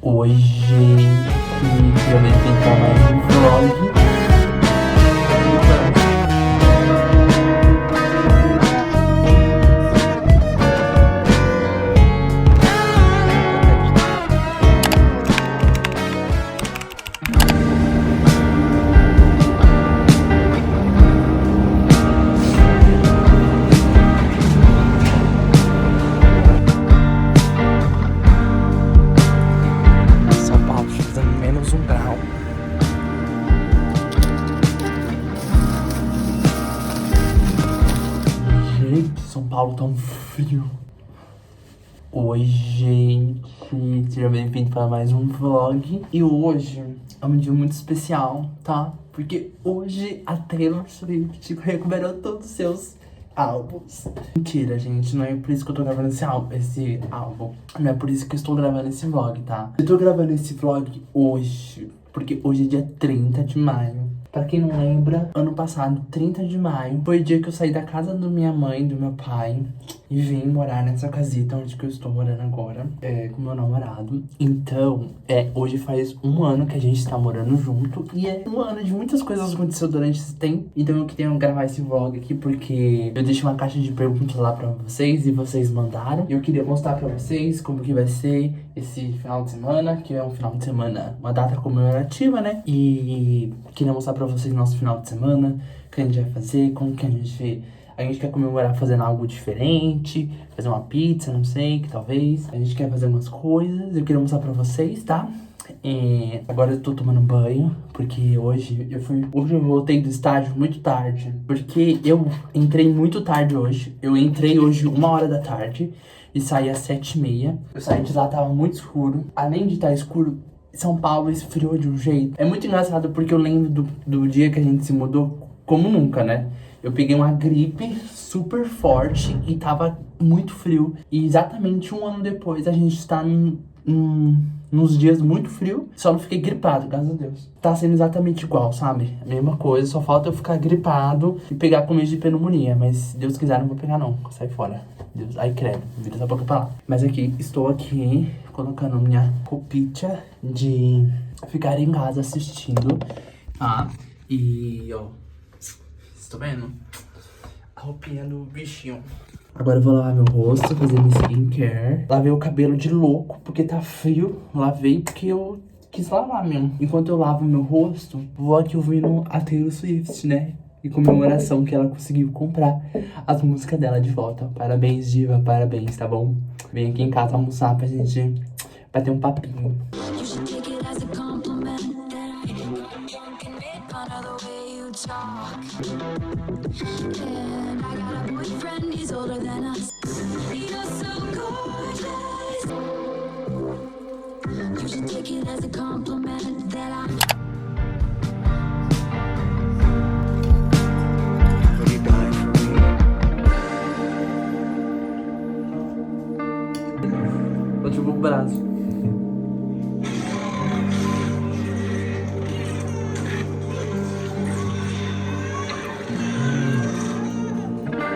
Oi, gente. Eu vim tentar mais um vlog. São Paulo fazendo menos 1 grau. Gente, São Paulo tá um frio. Oi, gente. Seja bem-vindo para mais um vlog. E hoje é um dia muito especial, tá? Porque hoje a Taylor Swift recuperou todos os seus álbuns. Mentira, gente. Não é por isso que eu tô gravando esse álbum. Não é por isso que eu estou gravando esse vlog, tá? Eu tô gravando esse vlog hoje porque hoje é dia 30 de maio. Pra quem não lembra, ano passado, 30 de maio, foi o dia que eu saí da casa da minha mãe, do meu pai, e vim morar nessa casita onde que eu estou morando agora, com meu namorado. Então, hoje faz 1 ano que a gente tá morando junto, e é 1 ano de muitas coisas aconteceu durante esse tempo. Então eu queria gravar esse vlog aqui porque eu deixei uma caixa de perguntas lá pra vocês, e vocês mandaram. E eu queria mostrar pra vocês como que vai ser esse final de semana, que é um final de semana, uma data comemorativa, né? E queria mostrar pra vocês nosso final de semana, o que a gente vai fazer, como que a gente quer comemorar fazendo algo diferente, fazer uma pizza, não sei, que talvez. A gente quer fazer umas coisas, eu queria mostrar pra vocês, tá? Agora eu tô tomando banho, porque hoje eu voltei do estádio muito tarde, porque eu entrei muito tarde hoje. Eu entrei hoje 1h da tarde e saí às 7h30. Eu saí de lá, tava muito escuro. Além de estar escuro, São Paulo esfriou de um jeito. É muito engraçado porque eu lembro do dia que a gente se mudou como nunca, né? Eu peguei uma gripe super forte e tava muito frio. E exatamente 1 ano depois a gente tá nos dias muito frio. Só não fiquei gripado, graças a Deus. Tá sendo exatamente igual, sabe? A mesma coisa, só falta eu ficar gripado e pegar começo de pneumonia. Mas se Deus quiser, não vou pegar não. Sai fora. Deus, ai credo, vira essa boca pra lá. Mas aqui, estou aqui colocando minha roupinha de ficar em casa assistindo. E ó, estou vendo? A roupinha do bichinho. Agora eu vou lavar meu rosto, fazer minha skincare. Lavei o cabelo de louco, porque tá frio. Lavei porque eu quis lavar mesmo. Enquanto eu lavo meu rosto, vou aqui ouvindo a Taylor Swift, né? Em comemoração que ela conseguiu comprar as músicas dela de volta. Parabéns, diva, parabéns, tá bom? Vem aqui em casa almoçar pra gente bater um papinho. Bate o braço.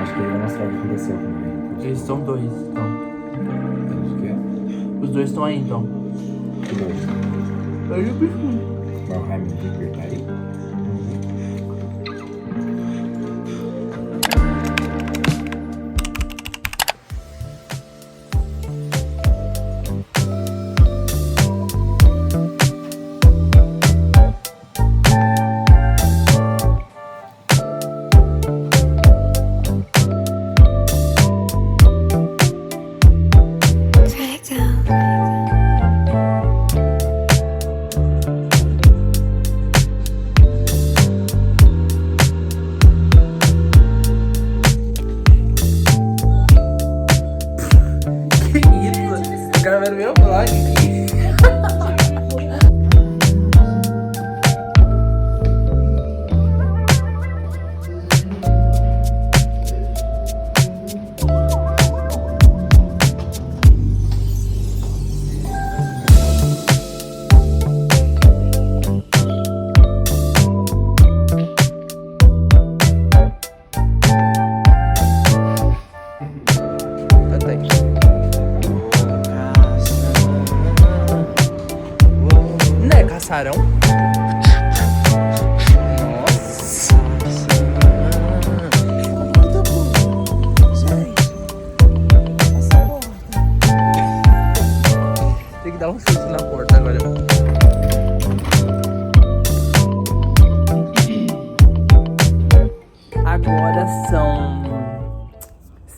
Acho que ele vai mostrar o que aconteceu com ele. Eles são 2, então. Acho que é. Os 2 estão aí, então. Que dois? Aí o bichinho. Vai o Raimundo Piper tá aí? gostaram? Nossa. Muito bom. Gente, essa porta. Tem que dar um chute na porta agora. Agora são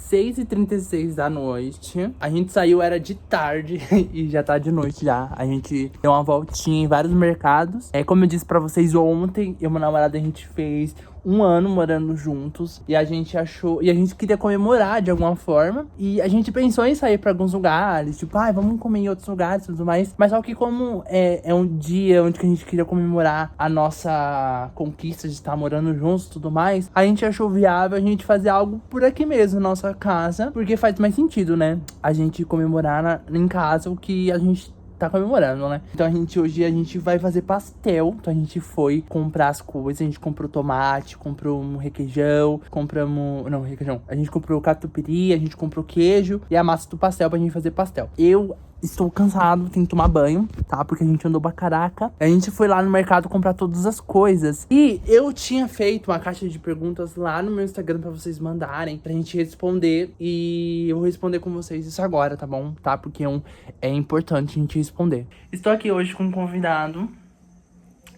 6h36 da noite. A gente saiu, era de tarde e já tá de noite já. A gente deu uma voltinha em vários mercados. Como eu disse pra vocês ontem, eu e meu namorado, a gente fez 1 ano morando juntos. E a gente achou... E a gente queria comemorar de alguma forma. E a gente pensou em sair pra alguns lugares. Tipo, vamos comer em outros lugares e tudo mais. Mas só que como é um dia onde que a gente queria comemorar a nossa conquista de estar morando juntos e tudo mais, a gente achou viável a gente fazer algo por aqui mesmo, na nossa casa. Porque faz mais sentido, né? A gente comemorar em casa o que a gente tá comemorando, né? Então hoje a gente vai fazer pastel. Então a gente foi comprar as coisas. A gente comprou tomate, comprou um requeijão, compramos... Não, requeijão. A gente comprou catupiry, a gente comprou queijo e a massa do pastel pra gente fazer pastel. Eu estou cansado, tenho que tomar banho, tá? Porque a gente andou pra caraca. A gente foi lá no mercado comprar todas as coisas. E eu tinha feito uma caixa de perguntas lá no meu Instagram pra vocês mandarem, pra gente responder. E eu vou responder com vocês isso agora, tá bom? Tá? Porque é importante a gente responder. Estou aqui hoje com um convidado.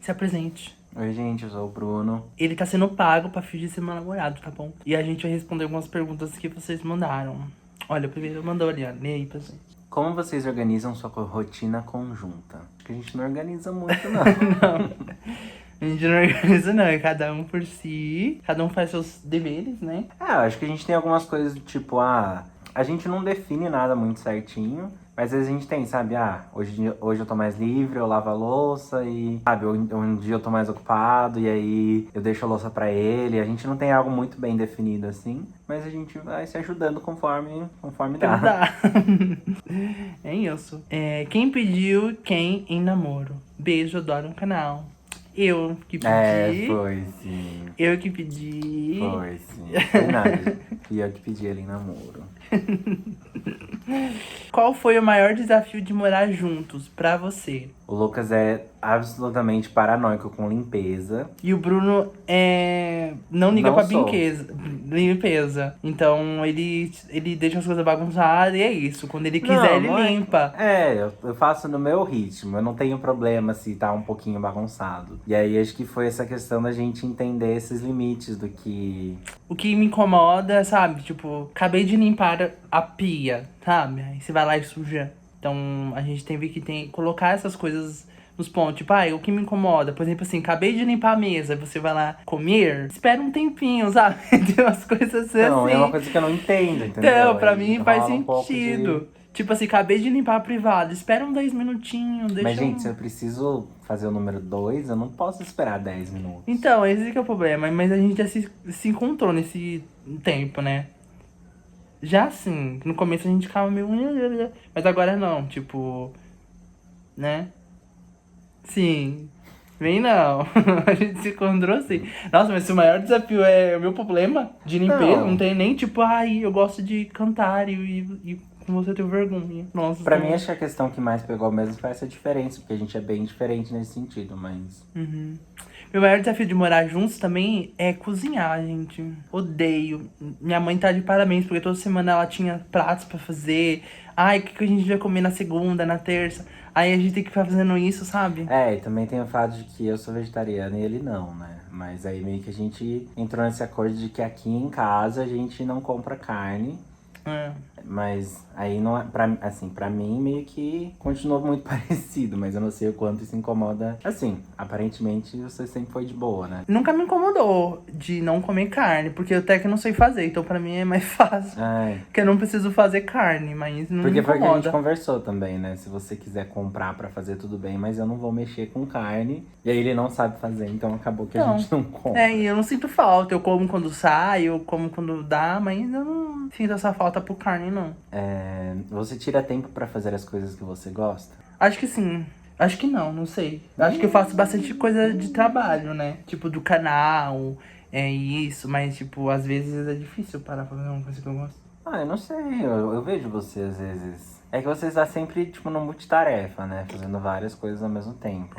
Se apresente. Oi, gente, eu sou o Bruno. Ele tá sendo pago pra fingir ser meu namorado, tá bom? E a gente vai responder algumas perguntas que vocês mandaram. Olha, primeiro mandou ali, ó. Lê aí pra gente. Como vocês organizam sua rotina conjunta? Acho que a gente não organiza muito, não. Não, a gente não organiza não, é cada um por si. Cada um faz seus deveres, né? Eu acho que a gente tem algumas coisas do tipo, a gente não define nada muito certinho. Mas às vezes a gente tem, sabe? Hoje eu tô mais livre, eu lavo a louça e, sabe, um dia eu tô mais ocupado e aí eu deixo a louça pra ele. A gente não tem algo muito bem definido assim, mas a gente vai se ajudando conforme dá. É isso. Quem pediu quem em namoro? Beijo, adoro o canal. Eu que pedi. Foi sim. Eu que pedi. Foi sim. Foi nada. E eu que pedi ele em namoro. Qual foi o maior desafio de morar juntos pra você? O Lucas é absolutamente paranoico com limpeza. E o Bruno não liga pra sou. limpeza. Então ele deixa as coisas bagunçadas e é isso. Quando ele quiser, ele limpa. Eu faço no meu ritmo. Eu não tenho problema se tá um pouquinho bagunçado. E aí acho que foi essa questão da gente entender esses limites do que... O que me incomoda, sabe? Tipo, acabei de limpar a pia, sabe? Aí você vai lá e suja. Então a gente teve que colocar essas coisas nos pontos. Tipo, o que me incomoda? Por exemplo, assim, acabei de limpar a mesa, você vai lá comer, espera um tempinho, sabe? Tem umas coisas assim. Não, é uma coisa que eu não entendo, entendeu? Então, pra Aí mim faz rola sentido. Tipo assim, acabei de limpar a privada, espera uns 10 minutinhos, deixa. Mas, gente, se eu preciso fazer o número 2, eu não posso esperar 10 minutos. Então, esse que é o problema. Mas a gente já se encontrou nesse tempo, né? Já assim, no começo a gente ficava meio... Mas agora não, tipo... Né? Sim. Vem não. A gente se encontrou assim. Nossa, mas se o maior desafio é o meu problema de limpeza, não tem nem tipo... eu gosto de cantar e com você eu tenho vergonha. Nossa. Pra mim, acho que a questão que mais pegou mesmo foi essa diferença. Porque a gente é bem diferente nesse sentido, mas... Uhum. Meu maior desafio de morar juntos também é cozinhar, gente. Odeio. Minha mãe tá de parabéns, porque toda semana ela tinha pratos pra fazer. O que a gente vai comer na segunda, na terça? Aí a gente tem que ficar fazendo isso, sabe? E também tem o fato de que eu sou vegetariana e ele não, né? Mas aí meio que a gente entrou nesse acordo de que aqui em casa a gente não compra carne. Mas aí não é, pra mim meio que continuou muito parecido, mas eu não sei o quanto isso incomoda. Assim, aparentemente você sempre foi de boa, né? Nunca me incomodou de não comer carne, porque eu até que não sei fazer, então pra mim é mais fácil. Porque eu não preciso fazer carne, mas não me incomoda. Porque foi o que a gente conversou também, né? Se você quiser comprar pra fazer, tudo bem, mas eu não vou mexer com carne. E aí ele não sabe fazer, então acabou que a gente não compra. E eu não sinto falta, eu como quando saio, eu como quando dá, mas eu não sinto essa falta por carne, não. Você tira tempo pra fazer as coisas que você gosta? Acho que sim. Acho que não sei. Acho que eu faço bastante coisa de trabalho, né? Tipo, do canal, isso. Mas, tipo, às vezes é difícil parar pra fazer uma coisa que eu gosto. Eu não sei. Eu vejo você, às vezes. É que você está sempre, tipo, no multitarefa, né? Fazendo várias coisas ao mesmo tempo.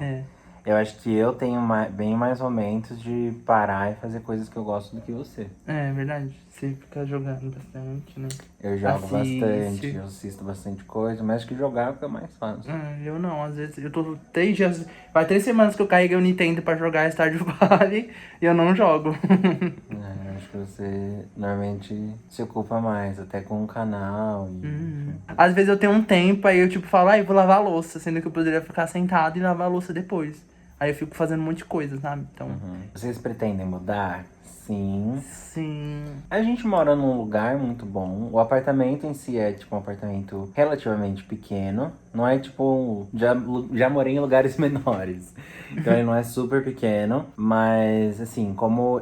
Eu acho que eu tenho bem mais momentos de parar e fazer coisas que eu gosto do que você. É verdade. Você fica jogando bastante, né? Eu jogo bastante, Assiste. eu assisto bastante coisa, mas acho que jogar é o que eu mais faço. Eu não, às vezes eu tô 3 dias. Vai 3 semanas que eu carreguei o Nintendo pra jogar Stardew Valley e eu não jogo. Eu acho que você normalmente se ocupa mais, até com o canal e enfim. Às vezes eu tenho um tempo, aí eu tipo falo, eu vou lavar a louça, sendo que eu poderia ficar sentado e lavar a louça depois. Aí eu fico fazendo um monte de coisa, sabe? Então, Vocês pretendem mudar? Sim. sim. A gente mora num lugar muito bom. O apartamento em si é tipo um apartamento relativamente pequeno. Não é tipo. Já morei em lugares menores. Então ele não é super pequeno. Mas assim, como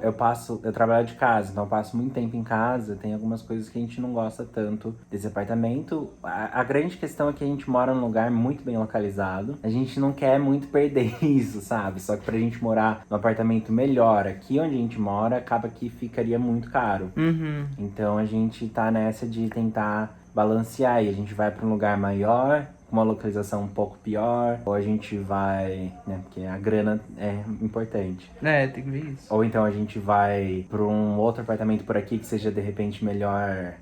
eu trabalho de casa, então eu passo muito tempo em casa, tem algumas coisas que a gente não gosta tanto desse apartamento. A grande questão é que a gente mora num lugar muito bem localizado. A gente não quer muito perder isso, sabe? Só que pra gente morar num apartamento melhor aqui onde a gente mora, acaba que ficaria muito caro. Uhum. Então a gente tá nessa de tentar balancear e a gente vai pra um lugar maior, com uma localização um pouco pior, ou a gente vai, né, porque a grana é importante. É, tem que ver isso. Ou então a gente vai pra um outro apartamento por aqui que seja de repente melhor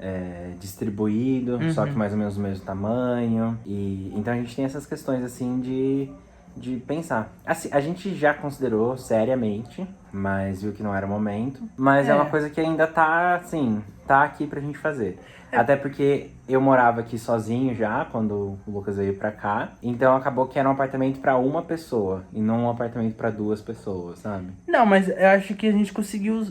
distribuído, só que mais ou menos do mesmo tamanho. E então a gente tem essas questões assim de pensar. Assim, a gente já considerou seriamente, mas viu que não era o momento. Mas é uma coisa que ainda tá, assim, tá aqui pra gente fazer. Até porque eu morava aqui sozinho já, quando o Lucas veio pra cá. Então acabou que era um apartamento pra uma pessoa, e não um apartamento pra 2 pessoas, sabe? Não, mas eu acho que a gente conseguiu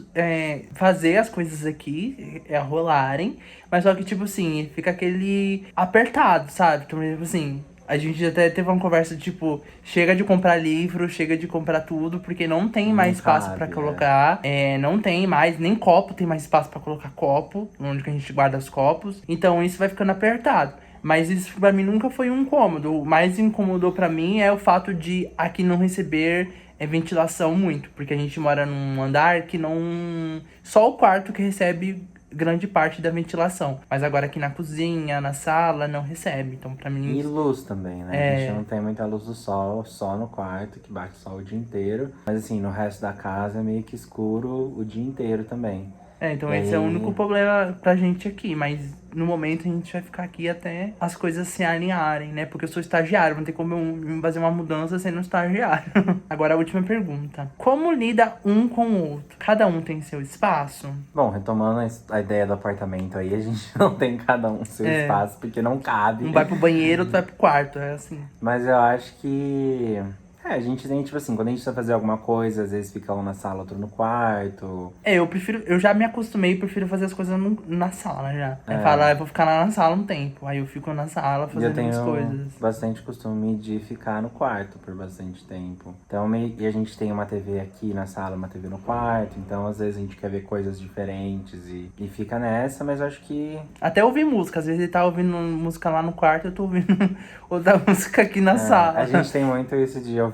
fazer as coisas aqui rolarem, mas só que, tipo assim, fica aquele apertado, sabe? Então, tipo assim, a gente até teve uma conversa, tipo, chega de comprar livro, chega de comprar tudo, porque não tem Não mais espaço cabe, pra colocar, não tem mais, nem copo tem mais espaço pra colocar copo, onde que a gente guarda os copos, então isso vai ficando apertado. Mas isso pra mim nunca foi um incômodo. O mais incomodou pra mim é o fato de aqui não receber ventilação muito, porque a gente mora num andar que não. Só o quarto que recebe grande parte da ventilação. Mas agora aqui na cozinha, na sala, não recebe. Então, pra mim. E luz também, né? A gente não tem muita luz do sol, só no quarto, que bate sol o dia inteiro. Mas assim, no resto da casa é meio que escuro o dia inteiro também. Então E esse é o aí, único problema pra gente aqui, mas no momento a gente vai ficar aqui até as coisas se alinharem, né? Porque eu sou estagiário, não tem como eu fazer uma mudança sendo estagiário. Agora a última pergunta. Como lida um com o outro? Cada um tem seu espaço? bom, retomando a ideia do apartamento aí, a gente não tem cada um seu espaço, porque não cabe. Um vai pro banheiro, outro vai pro quarto, é assim. Mas eu acho que. A gente tem, tipo assim, quando a gente vai fazer alguma coisa, às vezes fica um na sala, outro no quarto. Eu prefiro, eu já me acostumei, prefiro fazer as coisas na sala já. Aí fala, eu vou ficar lá na sala um tempo. Aí eu fico na sala E eu fazendo minhas tenho coisas. bastante costume de ficar no quarto por bastante tempo. Então, e a gente tem uma TV aqui na sala, uma TV no quarto. Então, às vezes a gente quer ver coisas diferentes e fica nessa, mas eu acho que. Até ouvir música. Às vezes ele tá ouvindo música lá no quarto, eu tô ouvindo outra música aqui na sala. A gente tem muito isso de ouvir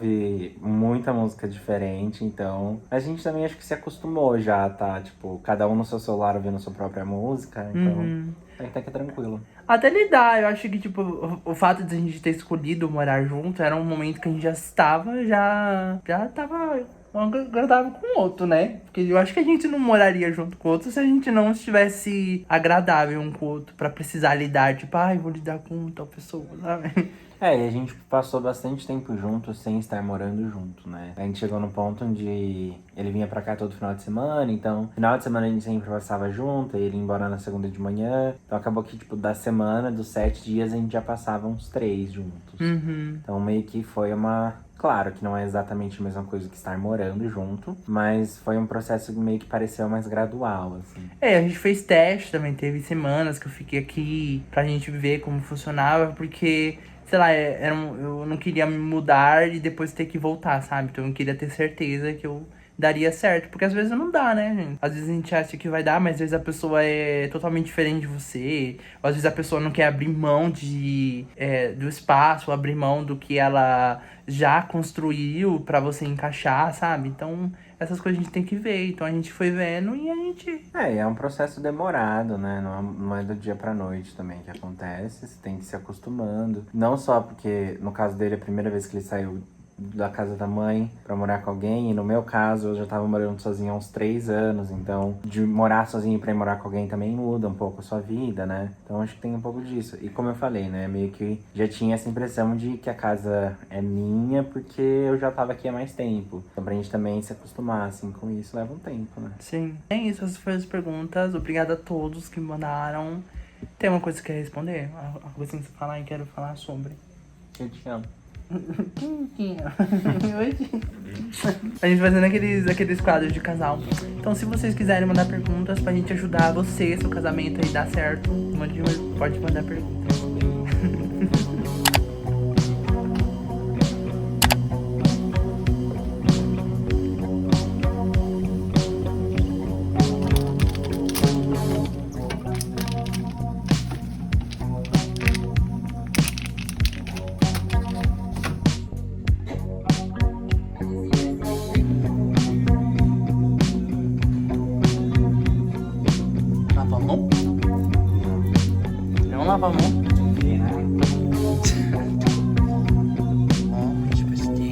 muita música diferente, então. A gente também acho que se acostumou já, tá? Tipo, cada um no seu celular ouvindo a sua própria música. Então, até que é tranquilo. Até lidar, eu acho que, tipo, o fato de a gente ter escolhido morar junto era um momento que a gente já estava, já tava agradável com o outro, né? Porque eu acho que a gente não moraria junto com o outro se a gente não estivesse agradável um com o outro pra precisar lidar, tipo, vou lidar com tal pessoa, sabe? E a gente passou bastante tempo junto sem estar morando junto, né? A gente chegou no ponto onde ele vinha pra cá todo final de semana, então final de semana a gente sempre passava junto, ele ia embora na segunda de manhã. Então acabou que, tipo, da semana, dos 7 dias, a gente já passava uns 3 juntos. Então meio que foi uma. Claro que não é exatamente a mesma coisa que estar morando junto, mas foi um processo que meio que pareceu mais gradual, assim. A gente fez teste também, teve semanas que eu fiquei aqui pra gente ver como funcionava, porque, sei lá, eu não queria me mudar e depois ter que voltar, sabe? Então eu queria ter certeza que eu daria certo, porque às vezes não dá, né, gente? Às vezes a gente acha que vai dar, mas às vezes a pessoa é totalmente diferente de você, ou às vezes a pessoa não quer abrir mão do espaço, abrir mão do que ela já construiu pra você encaixar, sabe? Então, essas coisas a gente tem que ver. Então a gente foi vendo e a gente. É um processo demorado, né? Não é do dia pra noite também que acontece. Você tem que ir se acostumando. Não só porque, no caso dele, a primeira vez que ele saiu da casa da mãe pra morar com alguém. E no meu caso, eu já tava morando sozinho há uns 3 anos. Então, de morar sozinho pra ir morar com alguém também muda um pouco a sua vida, né? Então, acho que tem um pouco disso. E como eu falei, né? Meio que já tinha essa impressão de que a casa é minha porque eu já tava aqui há mais tempo. Então, pra gente também se acostumar, assim, com isso leva um tempo, né? Sim. É isso, essas foram as perguntas. Obrigada a todos que me mandaram. Tem uma coisa que quer responder? Uma coisa que você falar e quero falar sobre. Eu te amo. Hoje. A gente fazendo aqueles quadros de casal. Então, se vocês quiserem mandar perguntas pra gente ajudar você, seu casamento aí dar certo, pode mandar perguntas. Lava a mão? Não lava a mão? Ó, tipo assim.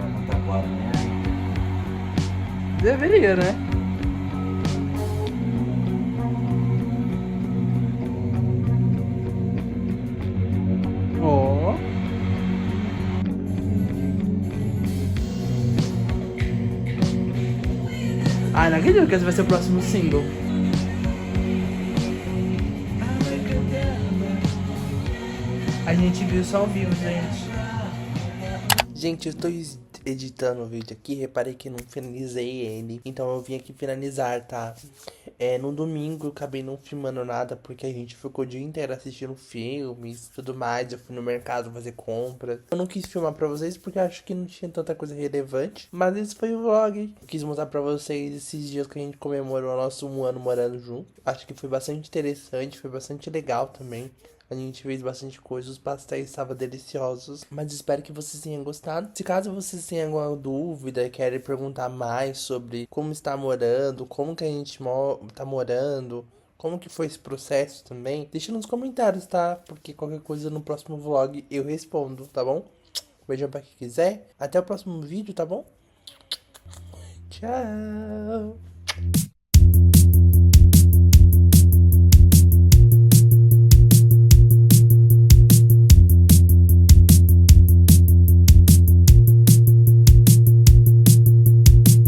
Não tá agora, né? Deveria, né? Ó. Ai, não acredito que esse vai ser o próximo single. A gente viu só ao vivo, gente. Gente, eu tô editando o vídeo aqui, reparei que não finalizei ele, então eu vim aqui finalizar, tá? No domingo eu acabei não filmando nada porque a gente ficou o dia inteiro assistindo filmes e tudo mais, eu fui no mercado fazer compras. Eu não quis filmar pra vocês porque eu acho que não tinha tanta coisa relevante, mas esse foi o vlog. Eu quis mostrar pra vocês esses dias que a gente comemorou o nosso 1 ano morando junto. Acho que foi bastante interessante, foi bastante legal também. A gente fez bastante coisa, os pastéis estavam deliciosos. Mas espero que vocês tenham gostado. Se caso vocês tenham alguma dúvida, querem perguntar mais sobre como está morando, como que a gente tá morando, como que foi esse processo também, deixa nos comentários, tá? Porque qualquer coisa no próximo vlog eu respondo, tá bom? Beijão pra quem quiser. Até o próximo vídeo, tá bom? Tchau!